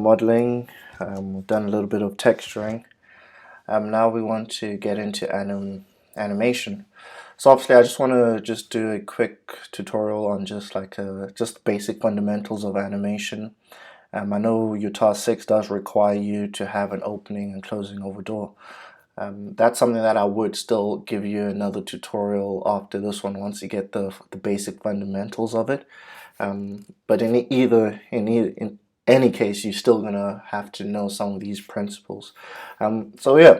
modeling. We've done a little bit of texturing. Now we want to get into animation. So obviously I just want to do a quick tutorial on just basic fundamentals of animation. I know Utah 6 does require you to have an opening and closing of a door. That's something that I would still give you another tutorial after this one once you get the basic fundamentals of it. But in any case, you're still gonna have to know some of these principles. So yeah,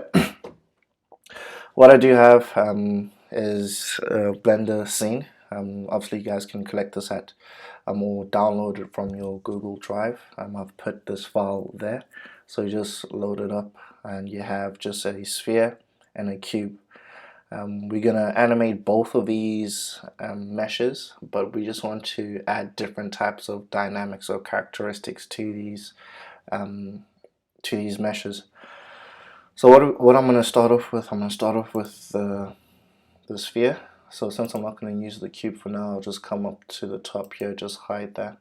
what I do have is a Blender scene. Obviously, you guys can collect this at or download it from your Google Drive. I've put this file there, so you just load it up, and you have just a sphere and a cube. We're gonna animate both of these meshes, but we just want to add different types of dynamics or characteristics to these meshes. So what I'm gonna start off with, the sphere. So since I'm not going to use the cube for now, I'll just come up to the top here, just hide that.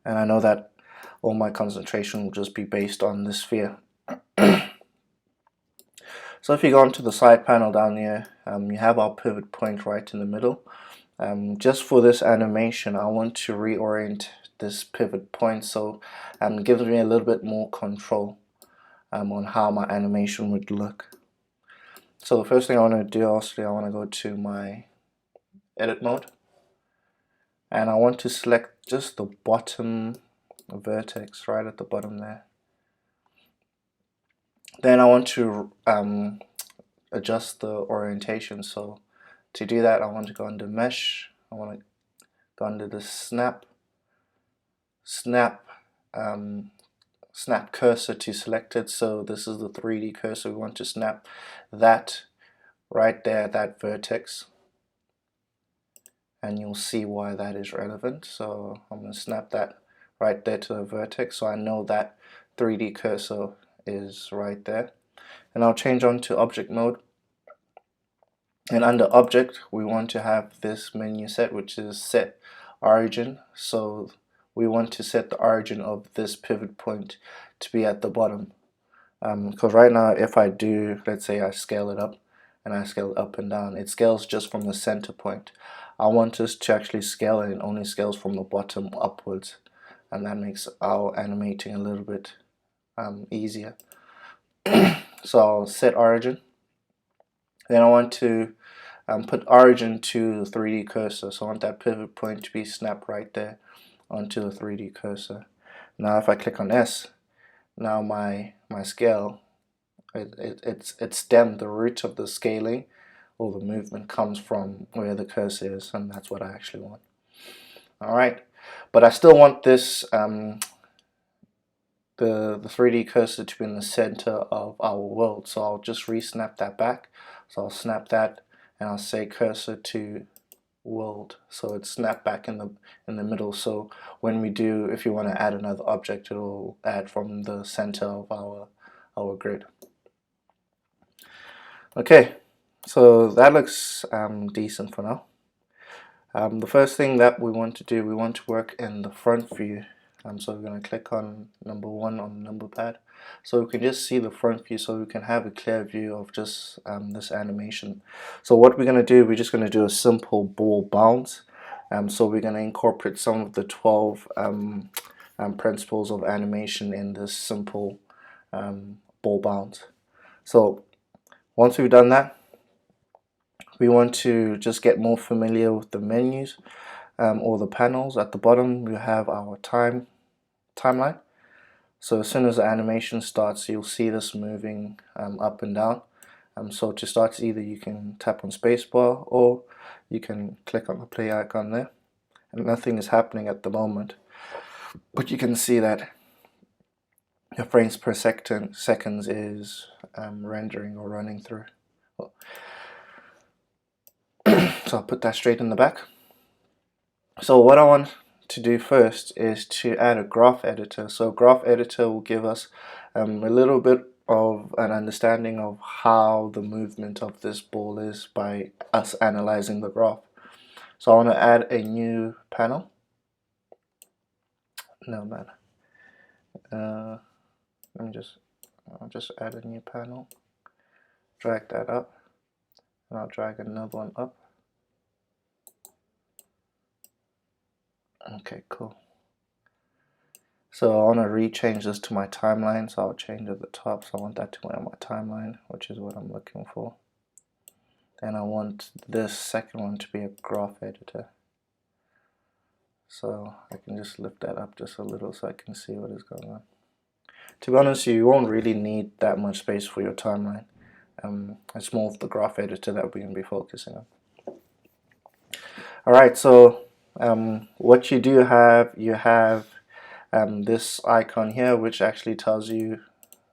And I know that all my concentration will just be based on the sphere. So if you go onto the side panel down here, you have our pivot point right in the middle. Just for this animation, I want to reorient this pivot point so it gives me a little bit more control on how my animation would look. So the first thing I want to do, obviously, I want to go to my edit mode, and I want to select just the bottom vertex right at the bottom there. Then I want to adjust the orientation. So to do that, I want to go under mesh. I want to go under the snap cursor to selected. So this is the 3D cursor. We want to snap that right there, that vertex, and you'll see why that is relevant. So I'm going to snap that right there to the vertex, so I know that 3D cursor is right there. And I'll change on to object mode, and under object we want to have this menu set, which is set origin. So we want to set the origin of this pivot point to be at the bottom, because right now if I do, let's say I scale it up and I scale it up and down, it scales just from the center point. I want us to actually scale it, and only scales from the bottom upwards, and that makes our animating a little bit easier. So I'll set origin. Then I want to put origin to the 3D cursor, so I want that pivot point to be snapped right there onto the 3D cursor. Now if I click on S, now my scale, it's stem, the root of the scaling or the movement comes from where the cursor is, and that's what I actually want. Alright, but I still want this the 3D cursor to be in the center of our world, so I'll just re-snap that back. So I'll snap that and I'll say cursor to world, so it's snapped back in the middle. So when we do, if you want to add another object, it'll add from the center of our grid. Okay, so that looks decent for now. The first thing that we want to do, we want to work in the front view. So we're going to click on number 1 on the number pad, so we can just see the front view, so we can have a clear view of just this animation. So what we're going to do, we're just going to do a simple ball bounce. So we're going to incorporate some of the 12 principles of animation in this simple ball bounce. So once we've done that, we want to just get more familiar with the menus or the panels. At the bottom we have our timeline. So as soon as the animation starts, you'll see this moving up and down. So to start, either you can tap on spacebar or you can click on the play icon there, and nothing is happening at the moment, but you can see that your frames per seconds is rendering or running through. So I'll put that straight in the back. So what I want to do first is to add a graph editor. So graph editor will give us a little bit of an understanding of how the movement of this ball is by us analyzing the graph. So I want to add a new panel. No matter. I'll just add a new panel, drag that up, and I'll drag another one up. Okay, cool. So I want to rechange this to my timeline, so I'll change at the top. So I want that to be on my timeline, which is what I'm looking for. And I want this second one to be a graph editor. So I can just lift that up just a little so I can see what is going on. To be honest, you won't really need that much space for your timeline. It's more of the graph editor that we're going to be focusing on. Alright, so what you do have, you have this icon here, which actually tells you,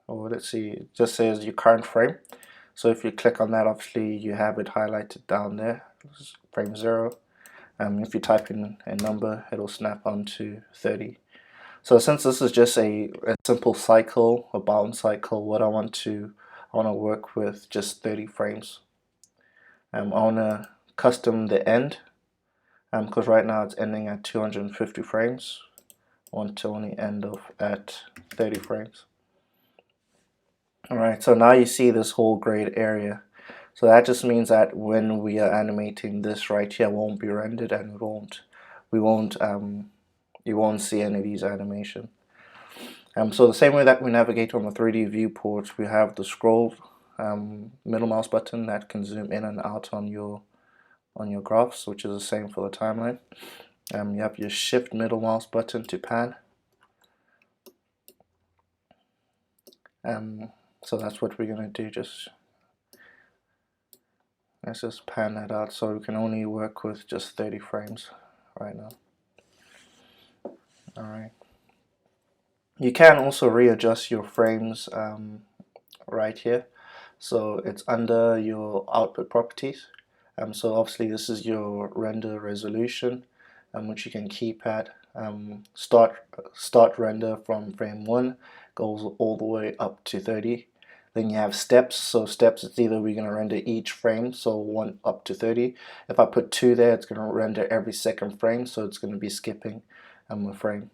or let's see, it just says your current frame. So if you click on that, obviously you have it highlighted down there, frame 0. If you type in a number, it'll snap onto 30. So since this is just a simple cycle, a bound cycle, what I want to work with just 30 frames. I want to custom the end, because right now it's ending at 250 frames. I want to only end off at 30 frames. Alright, so now you see this whole grayed area. So that just means that when we are animating, this right here won't be rendered, and you won't see any of these animation. So the same way that we navigate on the 3D viewport, we have the scroll middle mouse button that can zoom in and out on your graphs, which is the same for the timeline. You have your shift middle mouse button to pan. So that's what we're going to do. Let's just pan that out so we can only work with just 30 frames right now. Alright. You can also readjust your frames right here. So it's under your output properties. So obviously this is your render resolution, which you can keep at. Start render from frame 1 goes all the way up to 30. Then you have steps. So steps, it's either we're going to render each frame, so 1 up to 30. If I put 2 there, it's going to render every second frame, so it's going to be skipping a frame.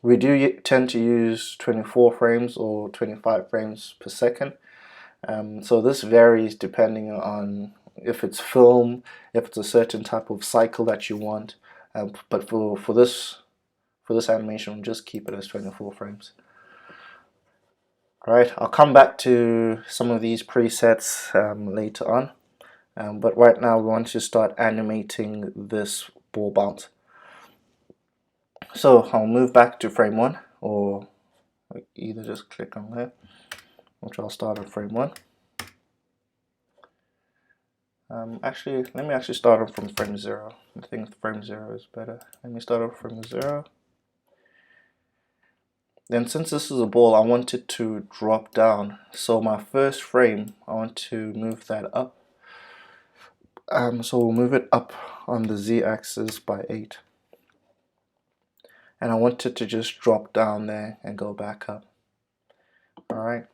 We do tend to use 24 frames or 25 frames per second. So this varies depending on if it's film, if it's a certain type of cycle that you want. But for this animation, we'll just keep it as 24 frames. Alright, I'll come back to some of these presets later on. But right now we want to start animating this ball bounce. So I'll move back to frame 1, or either just click on there, which I'll start at frame 1. Actually, let me start off from frame 0. I think frame 0 is better. Let me start off from 0. Then since this is a ball, I want it to drop down. So my first frame, I want to move that up. So we'll move it up on the z-axis by 8. And I want it to just drop down there and go back up. Alright.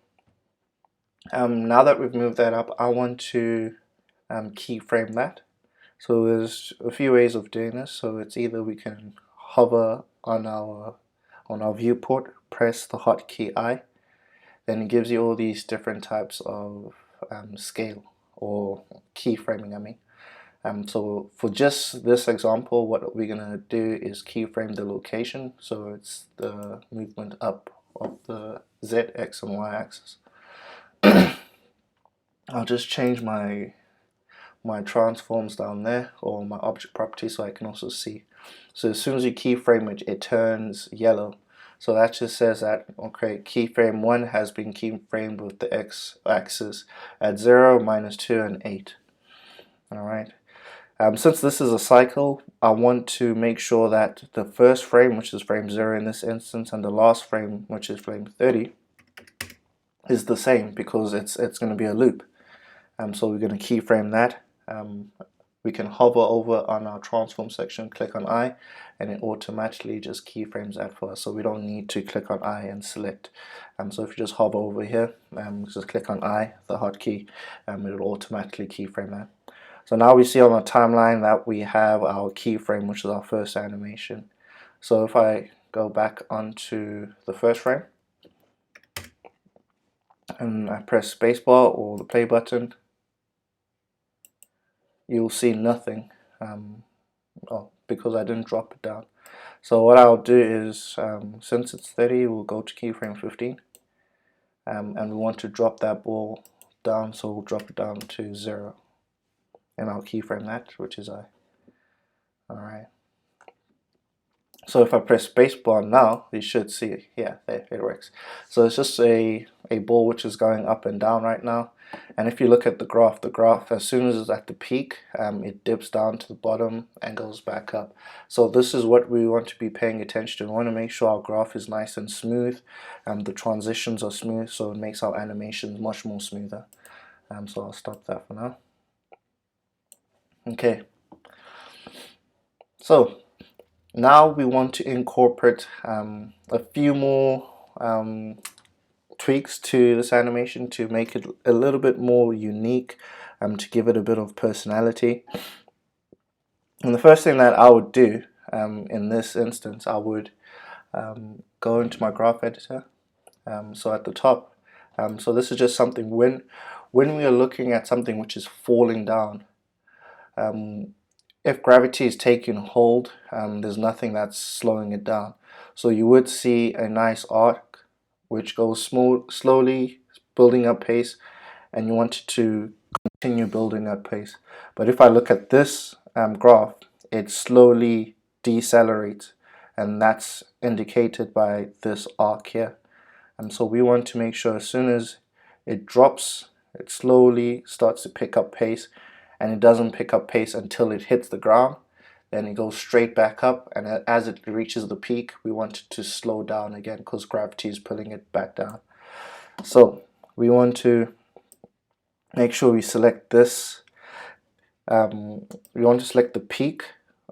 Now that we've moved that up, I want to keyframe that. So there's a few ways of doing this. So it's either we can hover on our viewport, press the hotkey I, then it gives you all these different types of scale or keyframing, I mean. So for just this example, what we're going to do is keyframe the location, so it's the movement up of the Z, X, and Y axis. I'll just change my transforms down there, or my object property, so I can also see. So as soon as you keyframe it, it turns yellow. So that just says that, okay, keyframe 1 has been keyframed with the X axis at 0, -2, and 8. Alright. Since this is a cycle, I want to make sure that the first frame, which is frame 0 in this instance, and the last frame, which is frame 30, is the same, because it's going to be a loop. So we're going to keyframe that. We can hover over on our transform section, click on I, and it automatically just keyframes that for us. So we don't need to click on I and select. So if you just hover over here, just click on I, the hotkey, it will automatically keyframe that. So now we see on the timeline that we have our keyframe, which is our first animation. So if I go back onto the first frame and I press spacebar or the play button, you'll see nothing because I didn't drop it down. So what I'll do is, since it's 30, we'll go to keyframe 15, and we want to drop that ball down, so we'll drop it down to 0, and I'll keyframe that, which is I. Alright. So if I press spacebar now, you should see, yeah, there it works. So it's just a ball which is going up and down right now. And if you look at the graph, as soon as it's at the peak, it dips down to the bottom and goes back up. So this is what we want to be paying attention to. We want to make sure our graph is nice and smooth, the transitions are smooth, so it makes our animations much more smoother. So I'll stop that for now. Okay. So now we want to incorporate a few more tweaks to this animation to make it a little bit more unique, to give it a bit of personality. And the first thing that I would do in this instance, I would go into my graph editor. So at the top, so this is just something when we are looking at something which is falling down, if gravity is taking hold, there's nothing that's slowing it down. So you would see a nice arc which goes slowly building up pace, and you want it to continue building up pace. But if I look at this graph, it slowly decelerates, and that's indicated by this arc here. And so we want to make sure as soon as it drops, it slowly starts to pick up pace, and it doesn't pick up pace until it hits the ground. Then it goes straight back up, and as it reaches the peak, we want it to slow down again because gravity is pulling it back down. So we want to make sure we select this. We want to select the peak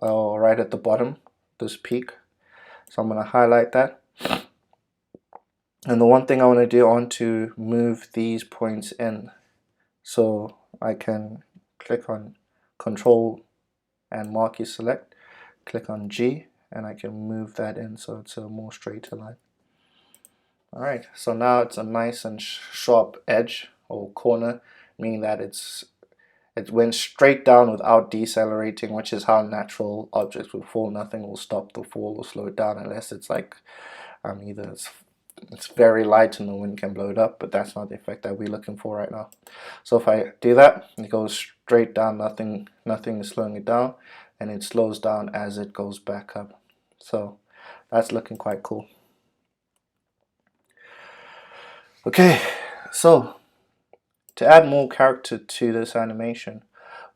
right at the bottom, this peak. So I'm going to highlight that. And the one thing I want to do, I want to move these points in. So I can click on Control and Marquee Select, click on G, and I can move that in so it's a more straighter line. Alright, so now it's a nice and sharp edge or corner, meaning that it went straight down without decelerating, which is how natural objects would fall. Nothing will stop the fall or slow it down unless it's like either it's very light and the wind can blow it up, but that's not the effect that we're looking for right now. So if I do that, it goes straight down, nothing is slowing it down, and it slows down as it goes back up. So that's looking quite cool. Okay, so to add more character to this animation,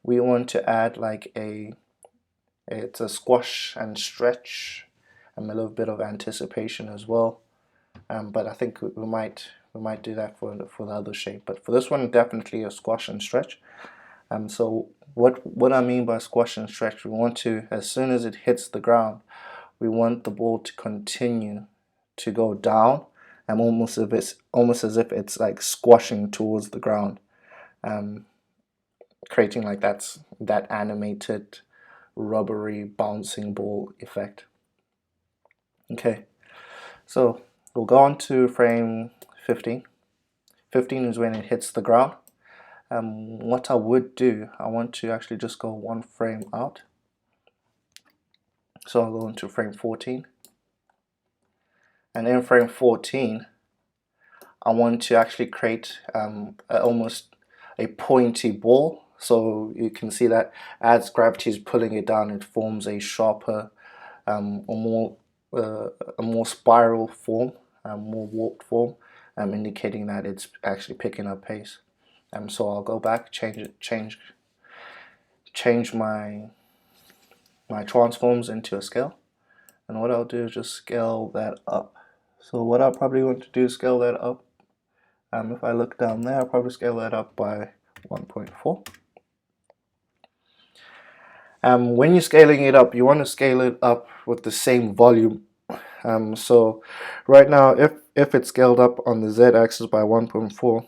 we want to add like it's a squash and stretch and a little bit of anticipation as well. But I think we might do that for the other shape. But for this one, definitely a squash and stretch. So what I mean by squash and stretch, we want to, as soon as it hits the ground, we want the ball to continue to go down, and almost as if it's like squashing towards the ground, creating like that animated rubbery bouncing ball effect. Okay, so we'll go on to frame 15. 15 is when it hits the ground. What I would do, I want to actually just go one frame out. So I'll go into frame 14. And in frame 14, I want to actually create almost a pointy ball. So you can see that as gravity is pulling it down, it forms a sharper, a more spiral form, more warped form, indicating that it's actually picking up pace. So I'll go back, change my transforms into a scale, and what I'll do is just scale that up. So what I'll probably want to do is scale that up. If I look down there, I'll probably scale that up by 1.4. When you're scaling it up, you want to scale it up with the same volume. So right now, if it's scaled up on the z-axis by 1.4,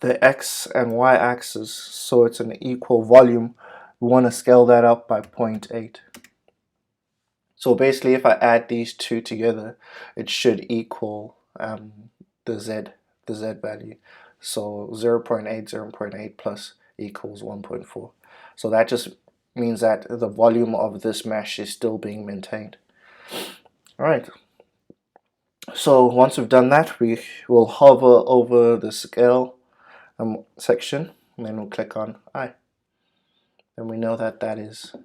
the x and y axis, so it's an equal volume, we want to scale that up by 0.8. So basically, if I add these two together, it should equal the z value. So 0.8 plus equals 1.4. So that just means that the volume of this mesh is still being maintained. All right. So once we've done that, we will hover over the scale section, and then we'll click on I. And we know that that is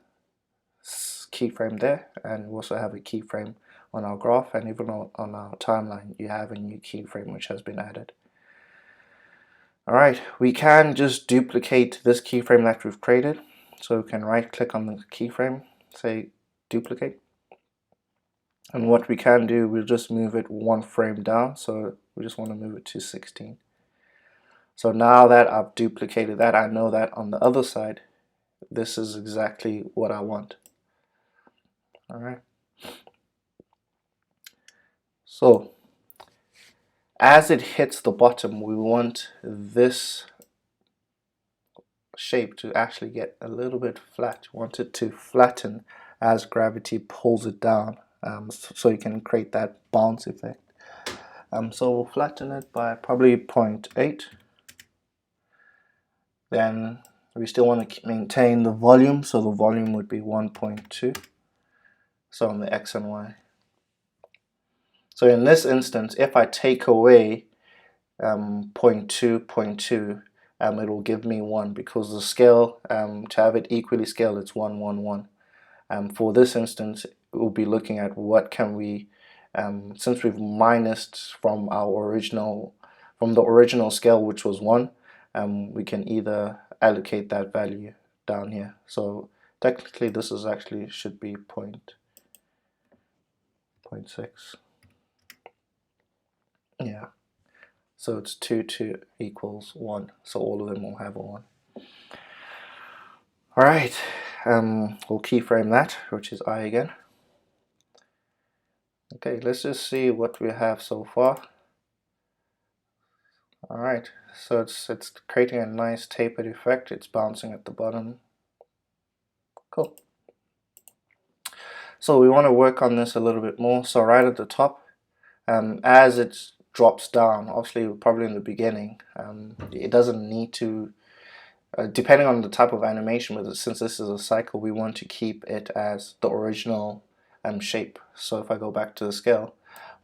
keyframe there, and we also have a keyframe on our graph, and even on our timeline you have a new keyframe which has been added. Alright, we can just duplicate this keyframe that we've created, so we can right click on the keyframe, say duplicate, and what we can do, we'll just move it one frame down, so we just want to move it to 16. So now that I've duplicated that, I know that on the other side this is exactly what I want. Alright, so as it hits the bottom, we want this shape to actually get a little bit flat. We want it to flatten as gravity pulls it down, so you can create that bounce effect. So we'll flatten it by probably 0.8. Then we still want to maintain the volume, so the volume would be 1.2. So on the X and Y. So in this instance, if I take away 0.2, it will give me 1, because the scale, to have it equally scaled, it's 1, 1, 1. For this instance, we'll be looking at what can we, since we've minused from the original scale, which was 1, we can either allocate that value down here. So technically this is actually should be 0.6. Yeah. So it's 2 equals 1. So all of them will have a 1. Alright, we'll keyframe that, which is I again. Okay, let's just see what we have so far. Alright, so it's creating a nice tapered effect. It's bouncing at the bottom. Cool. So we want to work on this a little bit more. So right at the top, as it drops down, obviously probably in the beginning, it doesn't need to, depending on the type of animation, but since this is a cycle, we want to keep it as the original shape. So if I go back to the scale,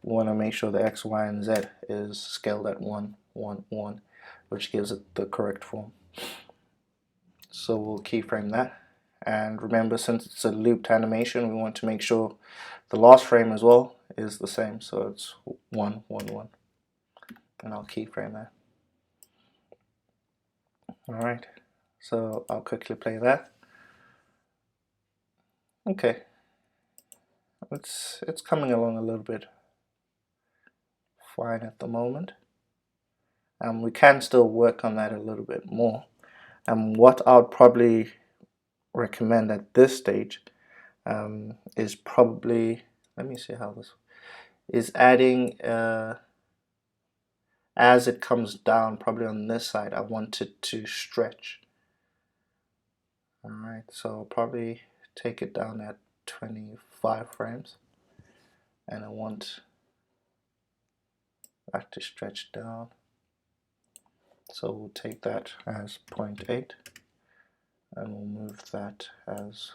we want to make sure the X, Y, and Z is scaled at 1, 1, 1, which gives it the correct form. So we'll keyframe that. And remember, since it's a looped animation, we want to make sure the last frame as well is the same. So it's 1, 1, 1. And I'll keyframe that. Alright, so I'll quickly play that. Okay, it's coming along a little bit fine at the moment. We can still work on that a little bit more. What I would probably recommend at this stage is probably, let me see how this is, adding as it comes down, probably on this side, I want it to stretch. Alright, so I'll probably take it down at 25 frames, and I want that to stretch down. So we'll take that as 0.8, and we'll move that as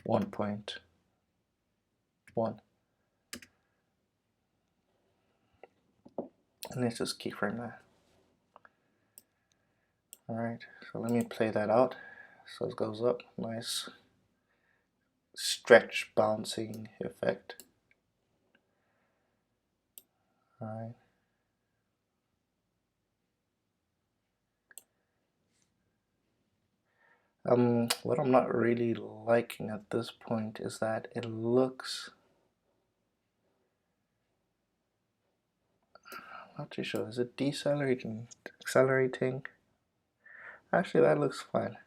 1.1. And let's just keyframe that. Alright, so let me play that out. So it goes up, nice stretch bouncing effect. Alright. What I'm not really liking at this point is that it looks, I'm not too sure, is it decelerating, accelerating? Actually, that looks fine.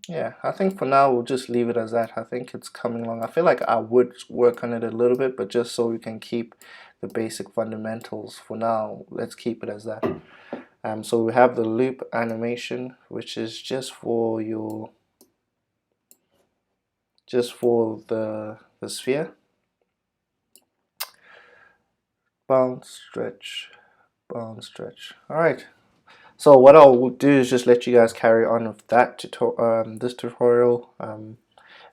Yeah, I think for now we'll just leave it as that. I think it's coming along. I feel like I would work on it a little bit, but just so we can keep the basic fundamentals for now, let's keep it as that. So we have the loop animation, which is just for your just for the sphere. Bounce, stretch, bounce, stretch. Alright, so what I'll do is just let you guys carry on with that this tutorial.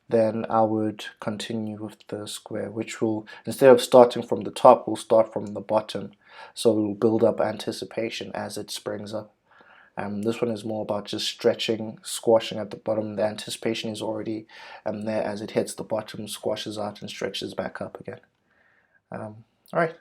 Then I would continue with the square, which will, instead of starting from the top, we'll start from the bottom. So we'll build up anticipation as it springs up. This one is more about just stretching, squashing at the bottom. The anticipation is already there as it hits the bottom, squashes out and stretches back up again. Alright.